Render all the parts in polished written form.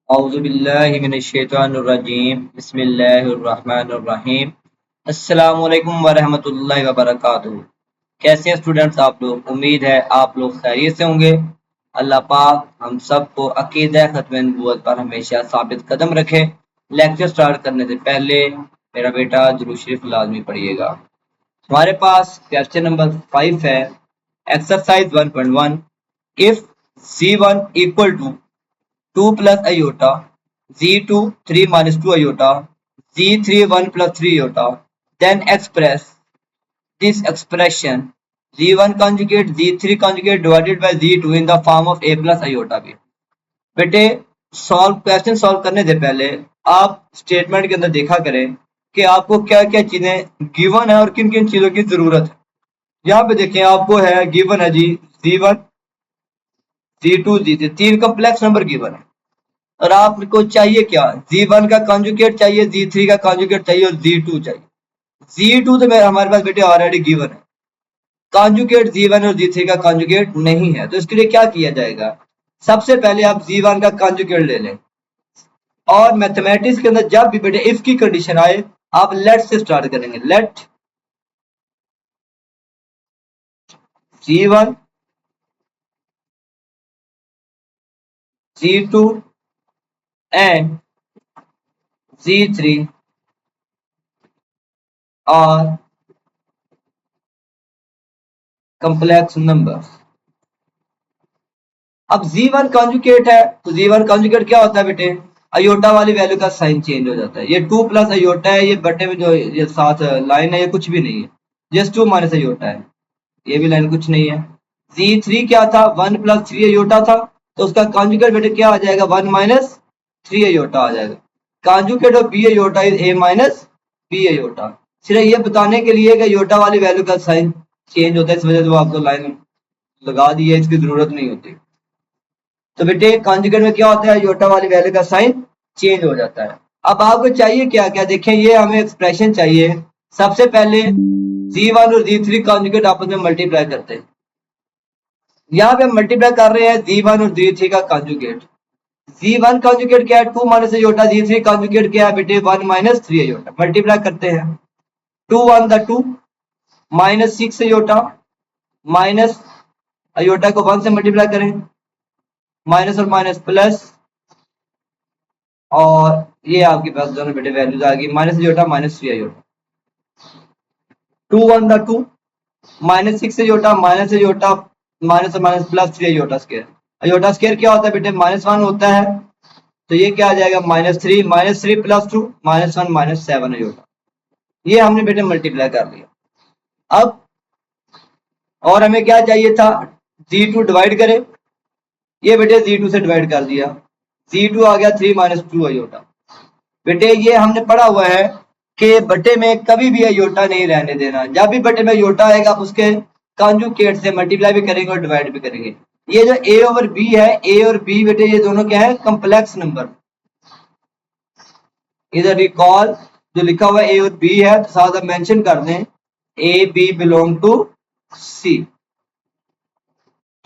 औज़ुबिल्लाहिमिनश्शैतानिर्रजीम बिस्मिल्लाहिर्रहमानिर्रहीम। अस्सलामुअलैकुम वरहमतुल्लाहि वबरकातुहू। कैसे हैं स्टूडेंट्स आप लोग? उम्मीद है आप लोग खैरियत से होंगे। अल्लाह पाक हम सबको अकीदा खत्म नबूवत पर हमेशा साबित कदम रखे। लेक्चर स्टार्ट करने से पहले मेरा बेटा दुरूद शरीफ लाजमी पढ़िएगा। हमारे पास क्वेश्चन नंबर 5 है, exercise 1.1। If C1 equal to 2 plus iota, Z2 3 minus 2 iota, Z3 1 plus 3 iota, then express this expression Z1 conjugate Z3 conjugate divided by Z2 in the form of A plus iota B। बेटे question solve करने से पहले आप statement के अंदर देखा करें कि आपको क्या क्या चीजें गिवन है और किन किन चीजों की जरूरत है। यहाँ पे देखें आपको है गिवन है जी Z1 Z2 Z3 तीन कम्प्लेक्स नंबर गिवन है और आपको चाहिए क्या, Z1 का कॉन्जुगेट चाहिए, Z3 का कॉन्जुगेट चाहिए और Z2 चाहिए। Z2 तो हमारे पास बेटे ऑलरेडी गिवन है, कॉन्जुगेट Z1 और Z3 का कॉन्जुगेट नहीं है, तो इसके लिए क्या किया जाएगा, सबसे पहले आप Z1 का कॉन्जुगेट ले लें और मैथमेटिक्स के अंदर जब भी बेटे इफ की कंडीशन आए आप लेट से स्टार्ट करेंगे। Let Z1 Z2 and Z3 are complex numbers। अब Z1 कॉन्जुगेट है तो Z1 कॉन्जुगेट क्या होता है बेटे, अयोटा वाली वैल्यू का साइन चेंज हो जाता है। ये 2 प्लस अयोटा है, ये बटे में जो ये साथ लाइन है ये कुछ भी नहीं है, जस्ट 2 माइनस अयोटा है, ये भी लाइन कुछ नहीं है। Z3 क्या था, 1 प्लस 3 अयोटा था, तो उसका कॉन्जुगेट बेटे क्या आ जाएगा, 1 माइनस 3 अयोटा आ जाएगा। Conjugate of B iota is A minus B iota. सिर्फ ये बताने के लिए कि अयोटा वाली वैल्यू का साइन चेंज होता है, इस वजह से वो आपको लाइन लगा दी है, इसकी जरूरत नहीं होती। तो बेटे कॉन्जुगेट में क्या होता है, अयोटा वाली वैल्यू का साइन चेंज हो जाता है। अब आपको चाहिए क्या क्या, देखें ये हमें एक्सप्रेशन चाहिए। सबसे पहले Z1 और Z3 कॉन्जुगेट आपस में मल्टीप्लाई करते हैं। यहाँ पे हम मल्टीप्लाई कर रहे हैं Z1 और Z3 का कॉन्जुगेट। Z1 कॉन्जुगेट क्या है, 2 माइनस अयोटा, Z3 कॉन्जुगेट क्या है बेटे, 1 माइनस 3 अयोटा। मल्टीप्लाई करते हैं, 2 1 द 2 माइनस 6 अयोटा, माइनस अयोटा को 1 से मल्टीप्लाई करें, माइनस और माइनस प्लस, और ये आपके पास दोनों बेटे वैल्यूज आ गई, माइनस अयोटा माइनस 3 अयोटा। 2 1 द 2 minus 6 aorta, minus iota, minus और minus plus 3 iota square. Iota square क्या होता है बेटे, -1 होता है, तो ये क्या आ जाएगा, -3 प्लस 2 -1 -7 अयोटा। ये हमने बेटे मल्टीप्लाई कर लिया। अब और हमें क्या चाहिए था, Z2 डिवाइड करें, ये बेटे Z2 से डिवाइड कर दिया, Z2 आ गया 3 - 2 अयोटा। बेटे ये हमने पढ़ा हुआ है कि बटे में कभी भी अयोटा नहीं रहने देना, जब भी बटे में अयोटा आएगा आप उसके कॉन्जुगेट से मल्टीप्लाई भी करेंगे और डिवाइड भी करेंगे। ये जो A ओवर B है, A और B बेटे ये दोनों क्या है, कम्प्लेक्स नंबर। इधर रिकॉल जो लिखा हुआ है A और B है, तो साथ आप मेंशन कर दें A B belong to C।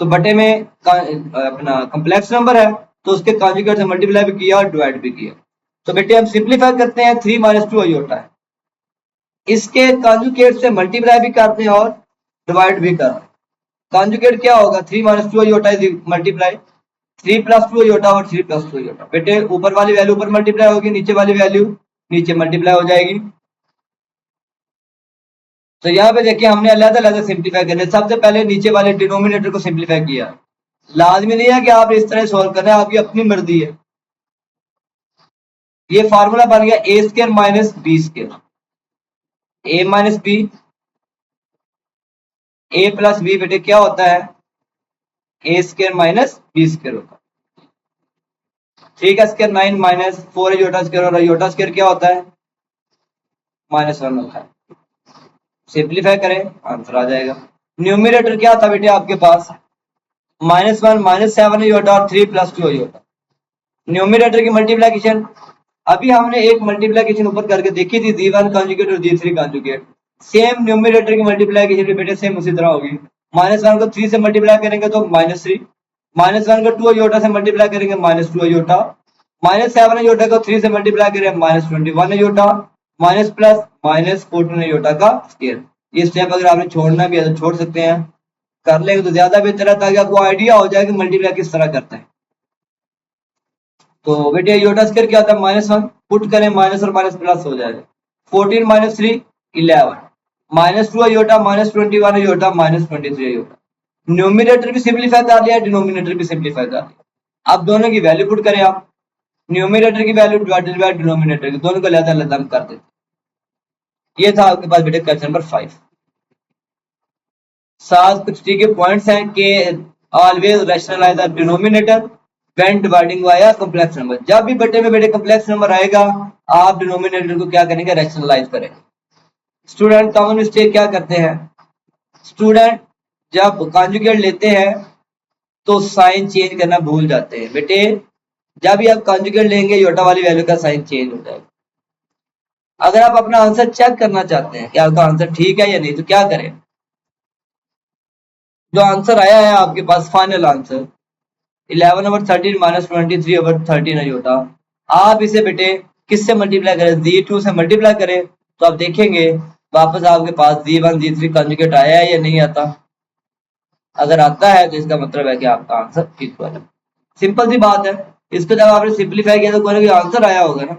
तो बटे में अपना कम्प्लेक्स नंबर है, तो उसके कॉन्जुगेट से मल्टीप्लाई भी किया और डिवाइड भी किया। तो बेटे हम सिंप्लीफाई करते हैं, 3 - 2 अयोटा है, इसके कॉन्जुगेट से मल्टीप्लाई भी करते हैं और डिवाइड भी कर। कॉन्जुगेट क्या होगा, 3 - 2 अयोटा इज मल्टीप्लाई 3 + 2 अयोटा और 3 + 2 अयोटा। बेटे ऊपर वाली वैल्यू ऊपर मल्टीप्लाई होगी, नीचे वाली वैल्यू नीचे मल्टीप्लाई हो जाएगी। तो यहाँ पे देखिए हमने अलग-अलग सिंप्लीफाई करने, सबसे पहले नीचे वाले डिनोमिनेटर को सिंप्लीफाई किया। लाजमी नहीं है कि आप इस तरह सॉल्व करना है, आपकी अपनी मर्जी है। ये फार्मूला बन गया A² minus B², A minus B, A plus B बेटे क्या होता है, A² माइनस B² होता है। 3 का स्क्वायर 9 माइनस 4 अयोटा स्क्वायर, और अयोटा स्क्वायर क्या होता है, -1 होता है। सिंप्लीफाई करें आंसर आ जाएगा। न्यूमिनेटर क्या था बेटे आपके पास, -1 -7 अयोटा और 3 + 2 अयोटा। न्यूमिनेटर की मल्टीप्लिकेशन अभी हमने एक मल्टीप्लिकेशन ऊपर करके देखी थी, Z1 कॉन्जुगेट और Z3 कॉन्जुगेट। सेम न्यूमिनेटर की मल्टीप्लिकेशन भी बेटे सेम उसी तरह होगी। -1 को 3 से मल्टीप्लाई करेंगे तो -3, -1 को 2 अयोटा से मल्टीप्लाई करेंगे -2 अयोटा, -7 अयोटा को 3 से मल्टीप्लाई करें -21 अयोटा माइनस प्लस -14 अयोटा का स्क्वायर। ये स्टेप अगर आपने छोड़ना भी है तो छोड़ सकते हैं, कर लेंगे तो ज्यादा बेहतर है ताकि आपको आइडिया हो जाए कि मल्टीप्लाई किस तरह करते हैं। तो बेटे अयोटा स्क्वायर क्या होता है -1, पुट करें माइनस और माइनस प्लस हो जाएगा 14 - 3 11 -2 अयोटा -21 अयोटा -23 अयोटा। न्यूमिनेटर भी सिंपलीफाई कर लिया, डिनोमिनेटर भी सिंपलीफाई कर लिया। अब दोनों की वैल्यू पुट करें आप, न्यूमिनेटर की वैल्यू डिवाइडेड बाय डिनोमिनेटर की, दोनों को अलग-अलग हम कर देते। ये था आपके पास बेटे क्वेश्चन नंबर 5। साथ कुछ के पॉइंट्स हैं कि always rationalise the denominator when dividing by complex number. जब भी बेटे में बेटे कॉम्प्लेक्स नंबर आएगा आप डिनोमिनेटर को क्या करेंगे, रैशनलाइज करेंगे। स्टूडेंट कॉमन मिस्टेक क्या करते हैं, स्टूडेंट जब कॉन्जुगेट लेते हैं तो साइन चेंज करना भूल जाते हैं। बेटे जब भी आप कॉन्जुगेट लेंगे योटा वाली वैल्यू का साइन चेंज हो जाएगा। अगर आप अपना आंसर चेक करना चाहते हैं कि आपका आंसर ठीक है या नहीं तो क्या करें, जो आंसर आया है आपके पास फाइनल आंसर 11/13 - 23/13 अयोटा, आप इसे बेटे किससे मल्टीप्लाई करें, Z2 से मल्टीप्लाई करें तो आप देखेंगे वापस आपके पास Z1 Z3 कॉन्जुगेट आया है या नहीं आता। अगर आता है तो इसका मतलब है कि आपका आंसर इक्वल है। सिंपल सी बात है। इसको जब आपने सिंपलीफाई किया तो कोई ना कोई आंसर आया होगा ना,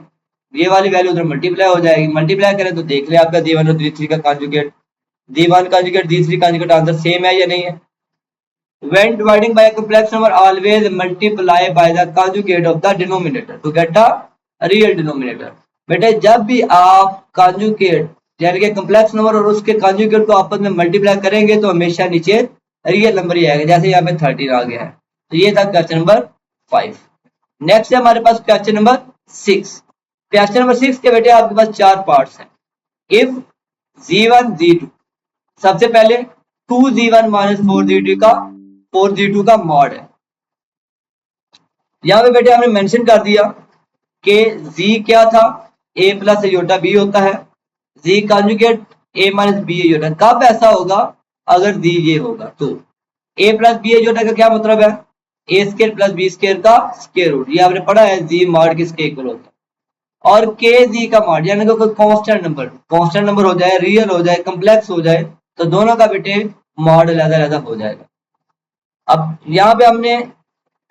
ये वाली वैल्यू उधर मल्टीप्लाई हो जाएगी। मल्टीप्लाई करें तो देख ले आपका D1 और D3 का conjugate, D1 conjugate D3 conjugate answer same है या नहीं है। When dividing by a complex number, always multiply by the conjugate of the denominator to get the real denominator। बेटे जब भी आप conjugate यानी कि complex number और उसके conjugate को आपस में multiply करेंगे तो हमेशा नीचे real number ही आएगा, जैसे यहाँ पे 13 आ गया है। तो ये था क्वेश्चन नंबर 5। नेक्स्ट है हमारे पास क्वेश्चन नंबर 6। क्वेश्चन नंबर 6 के बेटे आपके पास 4 पार्ट्स हैं। इफ Z1 Z2, सबसे पहले 2Z1 - 4Z2 का मॉड है। यहाँ पे बेटे हमने मेंशन कर दिया कि Z क्या था, A प्लस अयोटा B होता है, Z conjugate A minus B iota. कब ऐसा होगा, अगर Z ये होगा तो A प्लस B अयोटा का क्या मतलब है, A square plus B square का स्क्वायर रूट। ये आपने पढ़ा है Z मॉड किसके इक्वल होता है। और K Z का मॉड यानी कि कोई कांस्टेंट नंबर हो जाए, रियल हो जाए, कम्प्लेक्स हो जाए तो दोनों का बेटे मॉड अलग-अलग हो जाएगा। अब यहाँ पे हमने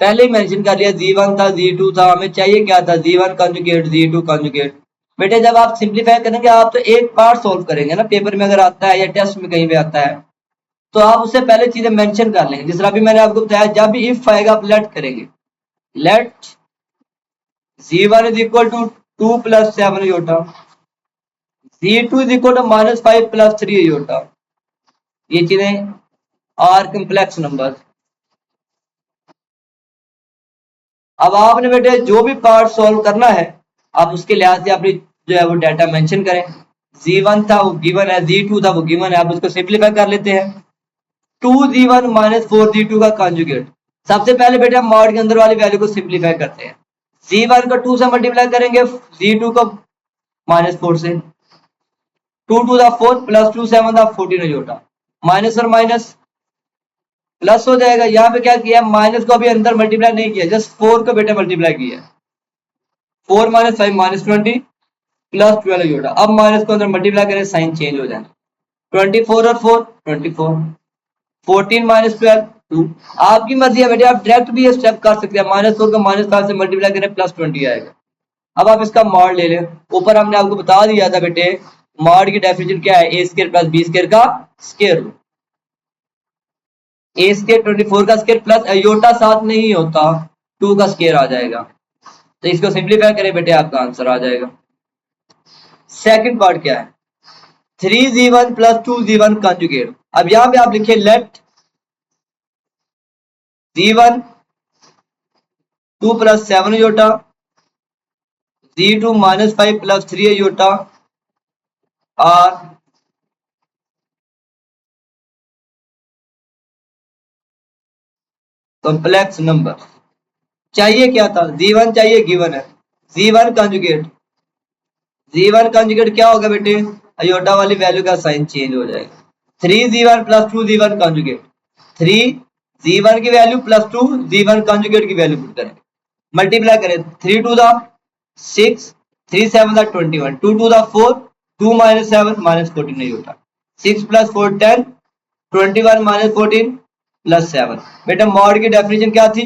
पहले ही मेंशन कर लिया Z1 था Z2 था, हमें चाहिए क्या था Z1 कॉन्जुगेट Z2 कॉन्जुगेट। बेटे जब आप सिंपलीफाई करेंगे आप तो एक पार्ट सॉल्व करेंगे ना, पेपर में अगर आता है या टेस्ट में कहीं पे आता है तो आप उससे पहले चीजें मेंशन कर लेंगे। जिस तरह अभी मैंने आपको बताया जब भी इफ आएगा आप लेट करेंगे, let Z1 is equal to 2 + 7 iota, Z2 is equal to -5 + 3 iota. ये चीजें आर कम्प्लेक्स नंबर। अब आपने बेटे जो भी पार्ट सॉल्व करना है आप उसके लिहाज से अपनी जो है वो डाटा मेंशन करें। Z1 था वो गिवन है, Z2 था वो गिवन है, आप उसको सिंपलीफाई कर लेते हैं। 2Z1 - 4Z2 का कॉन्जुगेट, सबसे पहले बेटे हम मॉड के अंदर वाली वैल्यू को सिंपलीफाई करते हैं। Z1 को 2 से मल्टीप्लाई करेंगे, Z2 को -4 से, 2 2 दा 4 + 2 7 दा 14 अयोटा, माइनस और माइनस प्लस हो जाएगा। यहाँ पे क्या किया, माइनस को अभी अंदर मल्टीप्लाई नहीं किया, जस्ट 4 को बेटे मल्टीप्लाई किया, 4 - 5 -20 + 12 अयोटा। अब माइनस को अंदर मल्टीप्लाई करें साइन चेंज हो जाए, 24 और 4 24, 14 - 12 2। आपकी मर्जी है बेटे, आप डायरेक्ट भी ये स्टेप कर सकते हैं, -4 को -5 से मल्टीप्लाई करें +20 आएगा। अब आप इसका मॉड ले लें। ऊपर हमने आपको बता दिया था बेटे मॉड की डेफिनेशन क्या है, A² + B² का स्क्वायर रूट। A² 24 का स्क्वायर प्लस अयोटा साथ नहीं होता 2 का स्क्वायर आ जाएगा, तो इसको सिंपलीफाई करें बेटे आपका आंसर आ जाएगा। सेकंड पार्ट क्या है, 3Z1 + 2Z1 कॉन्जुगेट। अब यहां पे आप लिखे let Z1 2 + 7 iota, Z2 -5 + 3 iota और कॉम्प्लेक्स नंबर। चाहिए क्या था, Z1 चाहिए, गिवन है Z1 कॉन्जुगेट। Z1 कॉन्जुगेट क्या होगा बेटे, अयोटा वाली वैल्यू का साइन चेंज हो जाएगा। 3Z1 + 2Z1 कॉन्जुगेट, 3 Z1 की वैल्यू + 2 Z1 कॉन्जुगेट की वैल्यू पुट करेंगे। मल्टीप्लाई करें 3 टू द 6, 3 7 द 21, 2 टू द 4, 2 माइनस 7 माइनस 14 नहीं होता, 6 प्लस 4 10, 21 माइनस 14 प्लस 7। बेटा मॉड की डेफिनेशन क्या थी?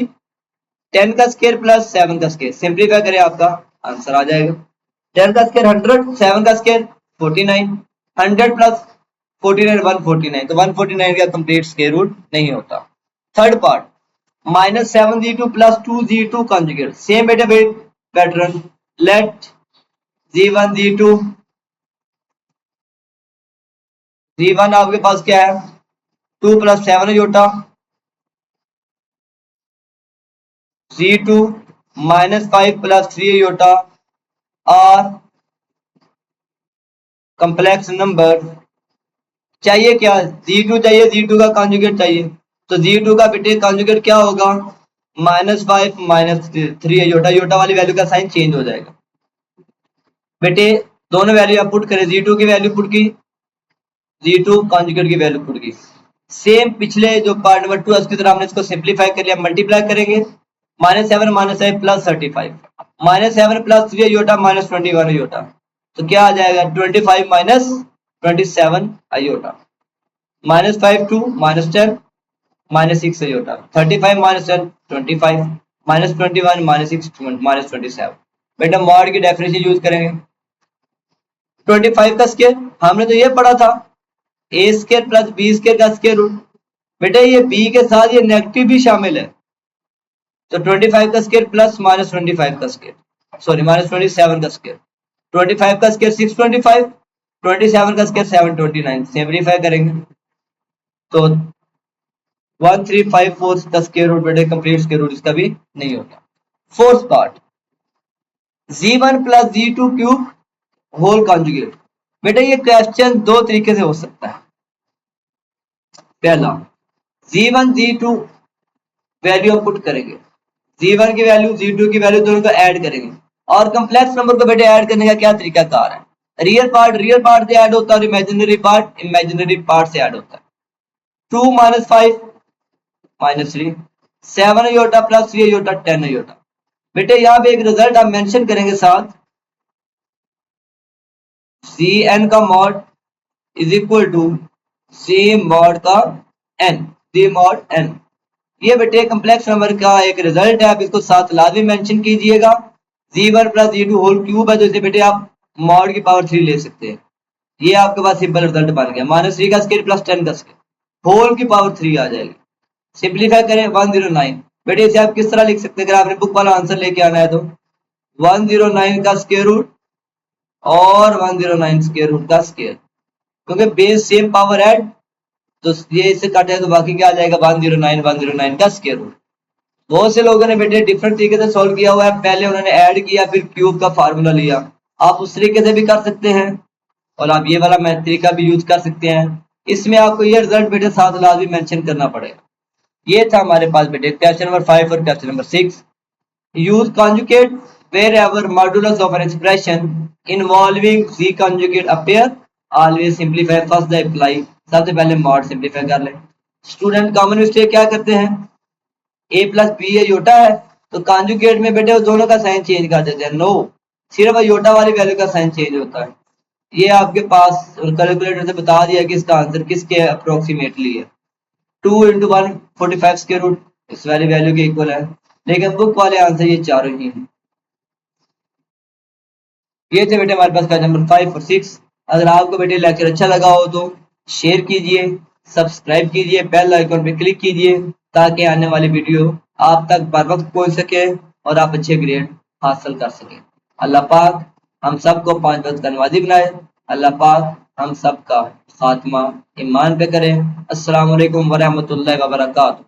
10 का स्क्वायर प्लस 7 का स्क्वायर। सिंप्लीफाई करें आपका आंसर आ जाएगा। 10 का स्क्वायर 100, 7 का स्क्वायर 49, 100 प्लस 49 149, तो 149 का कंप्लीट स्क्वायर रूट नहीं होता। Third part -7g2 plus 2g2 conjugate. Same बेटा pattern, let g1 g2, g1 आपके पास क्या है 2 प्लस 7 जोटा, g2 -5 प्लस 3 जोटा और कॉम्प्लेक्स नंबर चाहिए क्या g2 चाहिए, g2 का कॉन्जुगेट चाहिए, तो g2 का बेटे कॉन्जुगेट क्या होगा -5 माइनस 3 योटा, योटा वाली वैल्यू का साइन चेंज हो जाएगा। बेटे दोनों वैल्यू आप पुट करें, g2 की वैल्यू पुट की, g2 कॉन्जुगेट की वैल्यू पुट की। सेम पिछले जो पार्ट नंबर 2 उसकी तरह हमने इसको सिंप्लीफाई कर लिया, मल्टीप्लाई करेंगे -7 -5 plus 35, -7 plus 3 iota minus 21 iota, तो क्या आ जाएगा 25 माइनस 27 आयोटा, -5 2 -10 -6 आयोटा, 35 माइनस 10 25, -21 -6 -27। बेटा मॉड की डेफिनेशन यूज करेंगे। 25 का स्क्वायर हमने तो ये पढ़ा था ए स्क्वायर प्लस बी स्क्वायर का स्क्वायर रूट। बेटा ये बी के साथ ये नेगेटिव भी शामिल है, तो 25 का स्क्वायर प्लस -25 का स्क्वायर, सॉरी -27 का स्क्वायर, 25 का स्क्वायर 625, 27 का स्क्वायर 729। सिंप्लीफाई करेंगे तो 1354 का स्क्वायर रूट बेटे कंप्लीट स्क्वायर रूट इसका भी नहीं होता। Fourth part g1 plus g2 cube whole conjugate. बेटा ये क्वेश्चन दो तरीके से हो सकता है। पहला g1 g2 वैल्यू पुट करेंगे, g1 की वैल्यू g2 की वैल्यू दोनों को ऐड करेंगे, और कॉम्प्लेक्स नंबर को बेटे ऐड करने का क्या तरीका कार है, रियल पार्ट से ऐड होता है और इमेजिनरी पार्ट से ऐड होता है। 2 - 5 -3, 7 योटा प्लस 3 योटा 10 योटा। बेटे यहाँ पे एक रिजल्ट आप मेंशन करेंगे साथ, Cn का mod is equal to C mod का n, C मॉड n। ये बेटे कॉम्प्लेक्स नंबर का एक रिजल्ट है, आप इसको साथ लाजमी मेंशन कीजिएगा। g1 plus g2 whole cube है, तो इसे बेटे आप मॉड की पावर 3 ले सकते हैं। ये आपके पास सिंपल रिजल्ट बन गया, -3 का स्क्वायर प्लस 10 का स्क्वायर होल की पावर 3 आ जाएगी। सिंप्लीफाई करें 109। बेटे इसे आप किस तरह लिख सकते हैं, अगर आपने बुक वाला आंसर लेके आना है तो 109 का स्क्वायर रूट और 109 स्क्वायर रूट का स्क्वायर, क्योंकि बेस सेम पावर ऐड, तो ये इससे काटे तो बाकी क्या आ जाएगा 109 का स्क्वायर रूट। बहुत से लोगों ने बेटे डिफरेंट तरीके से सॉल्व किया हुआ है, पहले उन्होंने ऐड किया फिर क्यूब का फार्मूला लिया, आप उस तरीके से भी कर सकते हैं और आप ये वाला तरीका भी यूज कर सकते हैं। इसमें आपको ये रिजल्ट बेटे साथ लाजमी मेंशन करना पड़ेगा। ये था हमारे पास बेटे क्वेश्चन नंबर 5 और question number 6। Use conjugate wherever modulus of an expression involving z conjugate appear, always simplify first the imply। सबसे पहले मॉड सिंप्लीफाई कर लें। स्टूडेंट कॉमन मिस्टेक क्या करते हैं, a प्लस बी योटा है तो कॉन्जुगेट में बेटे दोनों का साइन चेंज कर देते हैं। नो, सिर्फ योटा वाली वैल्यू का साइन चेंज होता है। ये आपके पास कैलकुलेटर से बता दिया कि इसका आंसर किसके अप्रोक्सीमेटली है। 2 × 145 स्क्वायर रूट इस वाली वैल्यू के इक्वल है, लेकिन बुक वाले आंसर ये चारों ही हैं। ये थे बेटे हमारे पास क्वेश्चन नंबर 5 और 6। अगर आपको बेटे लेक्चर अच्छा लगा हो तो शेयर कीजिए, सब्सक्राइब कीजिए, बेल आइकन पे क्लिक कीजिए ताकि आने वाली वीडियो आप तक बर वक्त पहुंच सके और आप अच्छे ग्रेड हासिल कर सकें। अल्लाह पाक हम सबको 5 वक्त का नमाजी बनाए। अल्लाह पाक हम सबका खात्मा ईमान पे करें। अस्सलाम वालेकुम वरहमतुल्लाहि वबरकातुहू।